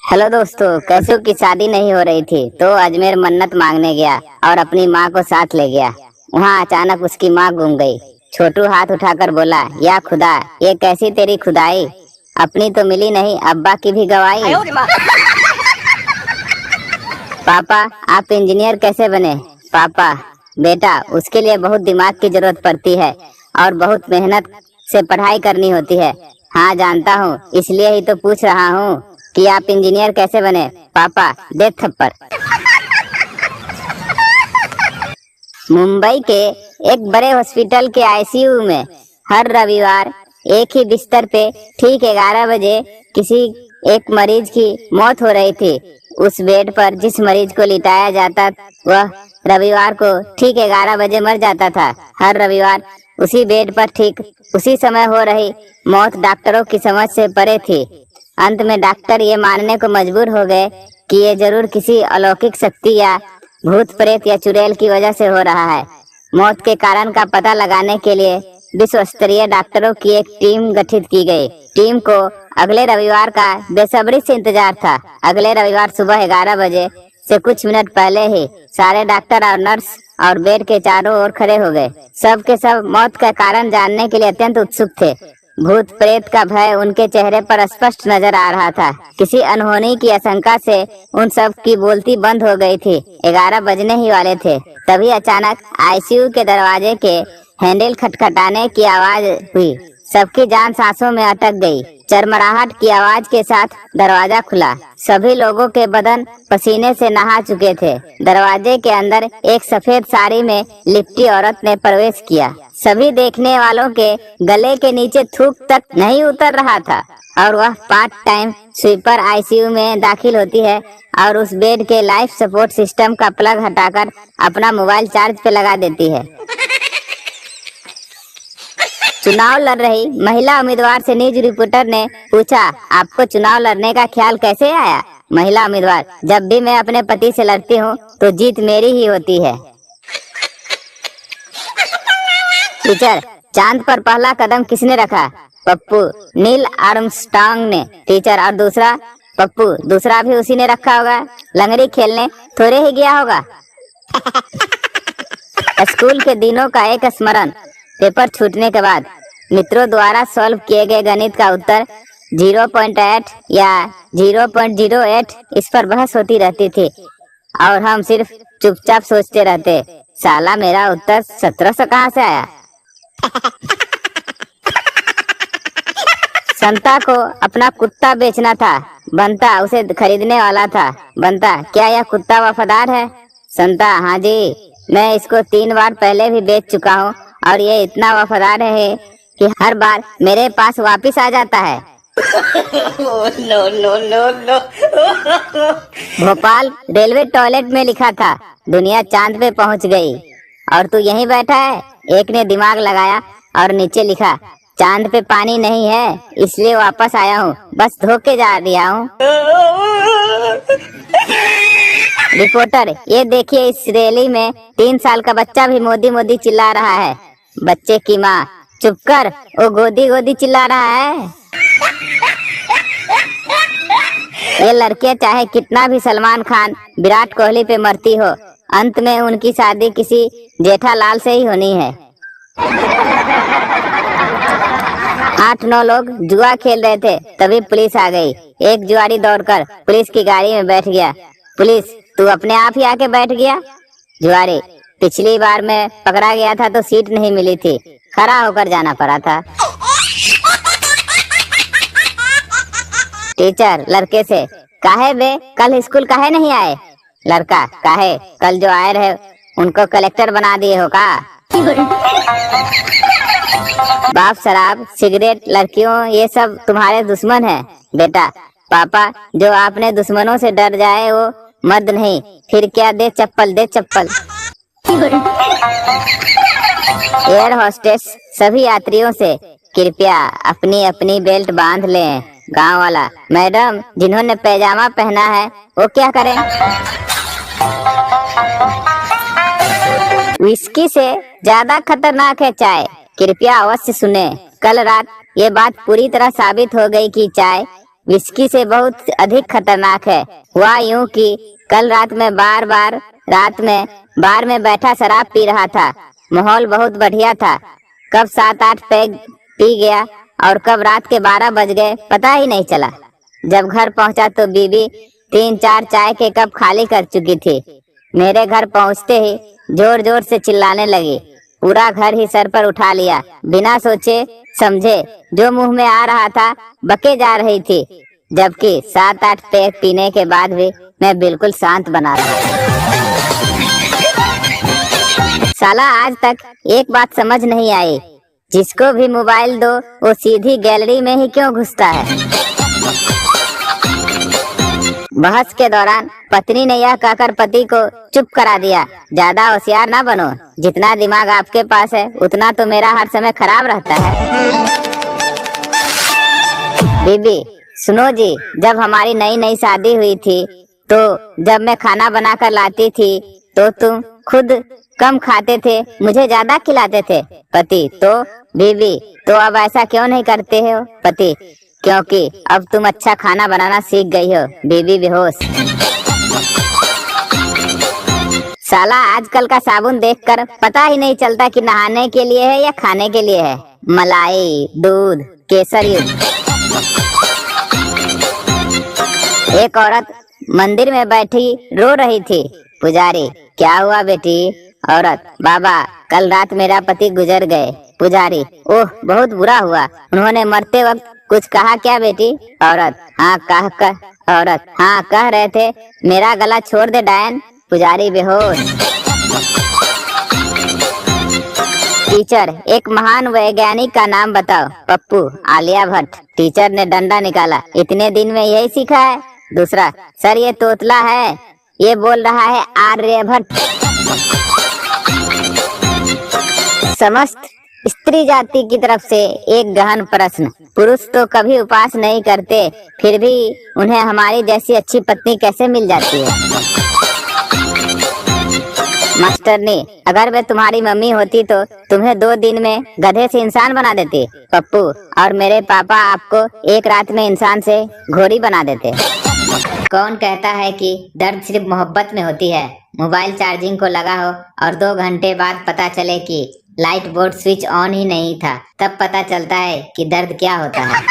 Hello दोस्तों, कैसो की शादी नहीं हो रही थी तो अजमेर मन्नत मांगने गया और अपनी माँ को साथ ले गया। वहाँ अचानक उसकी माँ गुम गई। छोटू हाथ उठाकर बोला, या खुदा, ये कैसी तेरी खुदाई, अपनी तो मिली नहीं, अब्बा की भी गवाई। पापा, आप इंजीनियर कैसे बने? पापा, बेटा उसके लिए बहुत दिमाग की जरूरत पड़ती है और बहुत मेहनत से पढ़ाई करनी होती है। हाँ जानता हूँ, इसलिए ही तो पूछ रहा हूँ कि आप इंजीनियर कैसे बने। पापा, दे थप्पड़। मुंबई के एक बड़े हॉस्पिटल के आईसीयू में हर रविवार एक ही बिस्तर पे ठीक 11 बजे किसी एक मरीज की मौत हो रही थी। उस बेड पर जिस मरीज को लिटाया जाता वह रविवार को ठीक 11 बजे मर जाता था। हर रविवार उसी बेड पर ठीक उसी समय हो रही मौत डॉक्टरों की समझ से परे थी। अंत में डॉक्टर ये मानने को मजबूर हो गए कि ये जरूर किसी अलौकिक शक्ति या भूत प्रेत या चुड़ैल की वजह से हो रहा है। मौत के कारण का पता लगाने के लिए विश्व स्तरीय डॉक्टरों की एक टीम गठित की गई। टीम को अगले रविवार का बेसब्री से इंतजार था। अगले रविवार सुबह 11 बजे से कुछ मिनट पहले ही सारे डॉक्टर और नर्स और बेड के चारों ओर खड़े हो गए। सब के सब मौत का कारण जानने के लिए अत्यंत उत्सुक थे। भूत प्रेत का भय उनके चेहरे पर स्पष्ट नजर आ रहा था। किसी अनहोनी की आशंका से उन सब की बोलती बंद हो गई थी। 11 बजने ही वाले थे, तभी अचानक आईसीयू के दरवाजे के हैंडल खटखटाने की आवाज हुई। सबकी जान सांसों में अटक गई। चरमराहट की आवाज के साथ दरवाजा खुला। सभी लोगों के बदन पसीने से नहा चुके थे। दरवाजे के अंदर एक सफेद साड़ी में लिपटी औरत ने प्रवेश किया। सभी देखने वालों के गले के नीचे थूक तक नहीं उतर रहा था और वह पार्ट टाइम स्वीपर आईसीयू में दाखिल होती है और उस बेड के लाइफ सपोर्ट सिस्टम का प्लग हटाकर अपना मोबाइल चार्ज पे लगा देती है। चुनाव लड़ रही महिला उम्मीदवार से न्यूज रिपोर्टर ने पूछा, आपको चुनाव लड़ने का ख्याल कैसे आया? महिला उम्मीदवार, जब भी मैं अपने पति से लड़ती हूँ तो जीत मेरी ही होती है। टीचर, चांद पर पहला कदम किसने रखा? पप्पू, नील आर्मस्ट्रांग ने। टीचर, और दूसरा? पप्पू, दूसरा भी उसी ने रखा होगा, लंगड़ी खेलने थोड़े ही गया होगा। स्कूल के दिनों का एक स्मरण। पेपर छूटने के बाद मित्रों द्वारा सॉल्व किए गए गणित का उत्तर 0.8 या 0.08 इस पर बहस होती रहती थी और हम सिर्फ चुपचाप सोचते रहते, साला मेरा उत्तर 1700 कहाँ से आया। संता को अपना कुत्ता बेचना था। बंता उसे खरीदने वाला था। बंता, क्या यह कुत्ता वफादार है? संता, हाँ जी, मैं इसको 3 बार पहले भी बेच चुका हूँ और ये इतना वफादार है कि हर बार मेरे पास वापस आ जाता है। No no no no. Bhopal railway toilet में लिखा था, दुनिया चांद पे पहुंच गई और तू यहीं बैठा है। एक ने दिमाग लगाया और नीचे लिखा, चांद पे पानी नहीं है इसलिए वापस आया हूँ, बस धो के जा रहा हूँ। रिपोर्टर, ये देखिए, इस रैली में 3 साल का बच्चा भी मोदी मोदी चिल्ला रहा है। बच्चे की माँ, चुप कर, वो गोदी गोदी चिल्ला रहा है। ये लड़के चाहे कितना भी सलमान खान, विराट कोहली पे मरती हो, अंत में उनकी शादी किसी जेठालाल से ही होनी है। 8-9 लोग जुआ खेल रहे थे, तभी पुलिस आ गई। एक जुआरी दौड़कर पुलिस की गाड़ी में बैठ गया। पुलिस, तू अपने आप ही आके बैठ गया? जुआरी, पिछली बार मैं पकड़ा गया था तो सीट नहीं मिली थी, खड़ा होकर जाना पड़ा था। टीचर लड़के से, काहे बे, कल स्कूल काहे नहीं आए? लड़का, काहे, कल जो आए रहे उनको कलेक्टर बना दिए हो का? बाप, शराब, सिगरेट, लड़कियों, ये सब तुम्हारे दुश्मन हैं। बेटा, पापा, जो आपने दुश्मनों से डर जाए वो मर्द नहीं, फिर क्या, दे चप्पल, दे चप्पल। एयर होस्टेस सभी यात्रियों से, कृपया अपनी अपनी बेल्ट बांध लें। गांव वाला, मैडम, जिन्होंने पैजामा पहना है वो क्या करें? विस्की से ज्यादा खतरनाक है चाय, कृपया अवश्य सुने। कल रात ये बात पूरी तरह साबित हो गई कि चाय विस्की से बहुत अधिक खतरनाक है। हुआ यूं कि कल रात में रात में बार में बैठा शराब पी रहा था। माहौल बहुत बढ़िया था। कब 7-8 पैग पी गया और कब रात के 12 बज गए पता ही नहीं चला। जब घर पहुंचा तो बीबी 3-4 चाय के कप खाली कर चुकी थी। मेरे घर पहुंचते ही जोर जोर से चिल्लाने लगी। पूरा घर ही सर पर उठा लिया। बिना सोचे समझे जो मुंह में आ रहा था बके जा रही थी, जबकि 7-8 पैग पीने के बाद भी मैं बिल्कुल शांत बना रहा। साला आज तक एक बात समझ नहीं आई, जिसको भी मोबाइल दो वो सीधी गैलरी में ही क्यों घुसता है। बहस के दौरान पत्नी ने यह कहकर पति को चुप करा दिया, ज्यादा होशियार ना बनो, जितना दिमाग आपके पास है उतना तो मेरा हर समय खराब रहता है। बीबी, सुनो जी, जब हमारी नई नई शादी हुई थी तो जब मैं खाना बनाकर लाती थी तो तुम खुद कम खाते थे, मुझे ज्यादा खिलाते थे। पति, तो बीबी, तो अब ऐसा क्यों नहीं करते हो। पति, क्योंकि अब तुम अच्छा खाना बनाना सीख गई हो। बीबी बेहोश। साला आजकल का साबुन देखकर पता ही नहीं चलता कि नहाने के लिए है या खाने के लिए है। मलाई, दूध, केसर युक्त। एक औरत मंदिर में बैठी रो रही थी। पुजारी, क्या हुआ बेटी। औरत, बाबा, कल रात मेरा पति गुजर गए। पुजारी, ओह, बहुत बुरा हुआ। उन्होंने मरते वक्त कुछ कहा क्या बेटी। औरत, हाँ कह रहे थे मेरा गला छोड़ दे डायन। पुजारी बेहोश। टीचर, एक महान वैज्ञानिक का नाम बताओ। पप्पू, आलिया भट्ट। टीचर ने डंडा निकाला। इतने दिन में यही सीखा है। दूसरा, सर ये तोतला है, ये बोल रहा है आर्यभट्ट। समस्त स्त्री जाति की तरफ से एक गहन प्रश्न। पुरुष तो कभी उपास नहीं करते, फिर भी उन्हें हमारी जैसी अच्छी पत्नी कैसे मिल जाती है। मास्टरनी, अगर मैं तुम्हारी मम्मी होती तो तुम्हें 2 दिन में गधे से इंसान बना देती। पप्पू, और मेरे पापा आपको एक रात में इंसान से घोड़ी बना देते। कौन कहता है कि दर्द सिर्फ मोहब्बत में होती है। मोबाइल चार्जिंग को लगा हो और 2 घंटे बाद पता चले कि लाइट बोर्ड स्विच ऑन ही नहीं था, तब पता चलता है कि दर्द क्या होता है।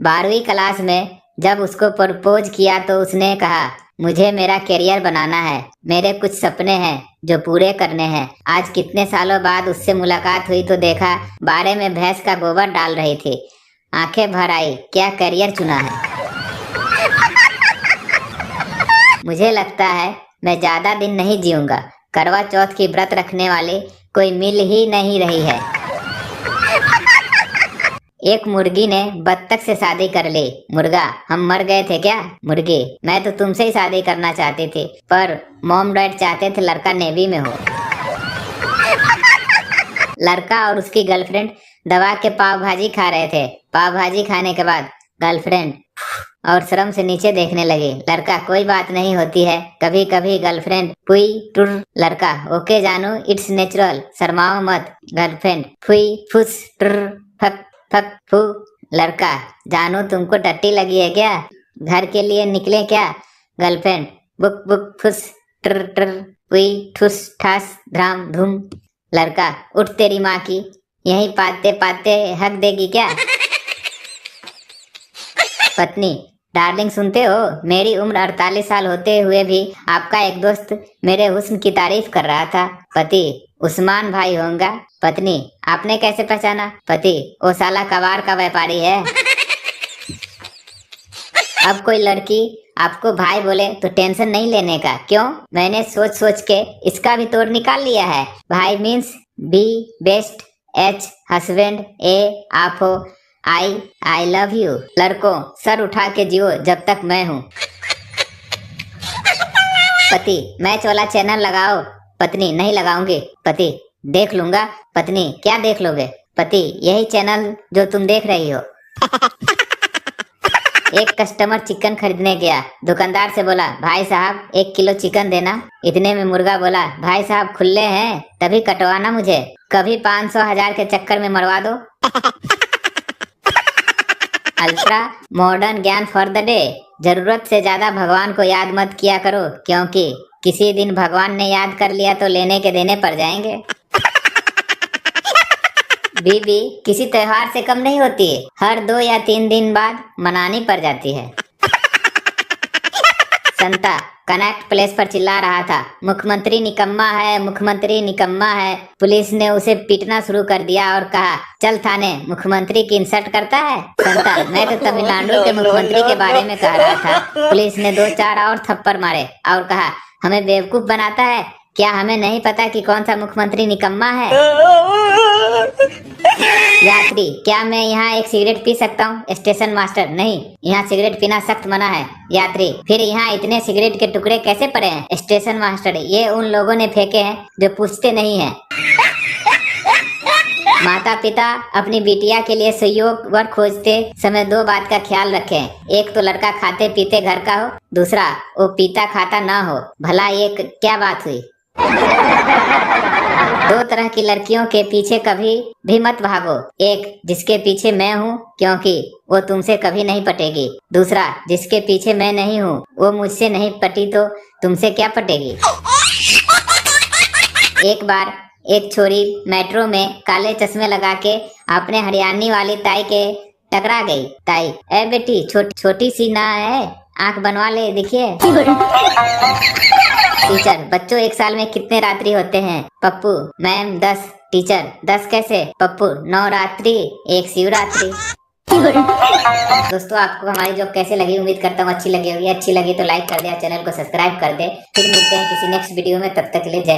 12वीं क्लास में जब उसको प्रपोज किया तो उसने कहा, मुझे मेरा करियर बनाना है, मेरे कुछ सपने हैं जो पूरे करने हैं। आज कितने सालों बाद उससे मुलाकात हुई तो देखा बाड़े में भैंस का गोबर डाल रही थी। आंखें भर आई, क्या करियर चुना है। मुझे लगता है मैं ज्यादा दिन नहीं जीऊंगा। करवा चौथ की व्रत रखने वाली कोई मिल ही नहीं रही है। एक मुर्गी ने बत्तख से शादी कर ली। मुर्गा, हम मर गए थे क्या। मुर्गी, मैं तो तुमसे ही शादी करना चाहती थी, पर मॉम डैड चाहते थे लड़का नेवी में हो। लड़का और उसकी गर्लफ्रेंड दबा के पाव भाजी खा रहे थे। पाव भाजी खाने के बाद गर्लफ्रेंड और शर्म से नीचे देखने लगी। लड़का, कोई बात नहीं होती है, कभी कभी गर्लफ्रेंड पुई टुर। लड़का, ओके जानू, इट्स नेचुरल, शर्माओ मत। गर्लफ्रेंड, फुई फुस टुर फक फक फू। लड़का, जानू तुमको टट्टी लगी है क्या, घर के लिए निकले क्या। गर्लफ्रेंड, बुक बुक फुस टुर टुर पुई ठुस ठास धराम धूम। लड़का, उठ तेरी माँ की, यही पाते पाते हक देगी क्या। पत्नी, डार्लिंग सुनते हो, मेरी उम्र 48 साल होते हुए भी आपका एक दोस्त मेरे हुस्न की तारीफ कर रहा था। पति, उस्मान भाई होगा। पत्नी, आपने कैसे पहचाना। पति, वो साला कबाड़ का व्यापारी है। अब कोई लड़की आपको भाई बोले तो टेंशन नहीं लेने का। क्यों, मैंने सोच सोच के इसका भी तोड़ निकाल लिया है। भाई means B best, H husband, A आप हो, आई लव यू। लड़कों, सर उठा के जियो जब तक मैं हूँ। पति, मैच वाला चैनल लगाओ। पत्नी, नहीं लगाऊंगी। पति, देख लूंगा। पत्नी, क्या देख लोगे। पति, यही चैनल जो तुम देख रही हो। एक कस्टमर चिकन खरीदने गया। दुकानदार से बोला, भाई साहब 1 किलो चिकन देना। इतने में मुर्गा बोला, भाई साहब खुले हैं तभी कटवाना मुझे, कभी 500 1000 के चक्कर में मरवा दो। अल्ट्रा मॉडर्न ज्ञान फॉर द डे। जरूरत से ज्यादा भगवान को याद मत किया करो, क्योंकि किसी दिन भगवान ने याद कर लिया तो लेने के देने पड़ जाएंगे। बीबी किसी त्योहार से कम नहीं होती है, हर 2 या 3 दिन बाद मनानी पड़ जाती है। संता कनेक्ट प्लेस पर चिल्ला रहा था, मुख्यमंत्री निकम्मा है, मुख्यमंत्री निकम्मा है। पुलिस ने उसे पीटना शुरू कर दिया और कहा, चल थाने, मुख्यमंत्री की इंसल्ट करता है। संता, मैं तो तमिलनाडु के मुख्यमंत्री के बारे में कह रहा था। पुलिस ने 2-4 और थप्पड़ मारे और कहा, हमें बेवकूफ बनाता है क्या? हमें नहीं पता कि कौन सा मुख्यमंत्री निकम्मा है? यात्री, क्या मैं यहाँ एक सिगरेट पी सकता हूँ? स्टेशन मास्टर, नहीं, यहाँ सिगरेट पीना सख्त मना है। यात्री, फिर यहाँ इतने सिगरेट के टुकड़े कैसे पड़े हैं? स्टेशन मास्टर, ये उन लोगों ने फेंके हैं जो पूछते नहीं हैं। माता पिता अपनी बिटिया के लिए सहयोग वर खोजते समय 2 बात का ख्याल रखें, एक तो लड़का खाते पीते घर का हो, दूसरा वो पीता खाता ना हो। भला ये क्या बात हुई? 2 तरह की लड़कियों के पीछे कभी भी मत भागो, एक जिसके पीछे मैं हूँ क्योंकि वो तुमसे कभी नहीं पटेगी, दूसरा जिसके पीछे मैं नहीं हूँ वो मुझसे नहीं पटी तो तुमसे क्या पटेगी। एक बार एक छोरी मेट्रो में काले चश्मे लगा के अपने हरियाणी वाली ताई के टकरा गई। ताई, ए बेटी, छोटी सी ना है, आंख बनवा ले, देखिए। टीचर, बच्चों 1 साल में कितने रात्रि होते हैं? पप्पू, मैम 10। टीचर, 10 कैसे? पप्पू, 9 रात्रि, 1 शिवरात्रि। दोस्तों, आपको हमारी जोक कैसे लगी? उम्मीद करता हूँ अच्छी लगी होगी। अच्छी लगी तो लाइक कर दे, चैनल को सब्सक्राइब कर दे। फिर मिलते हैं किसी नेक्स्ट वीडियो में, तब तक के लिए जय।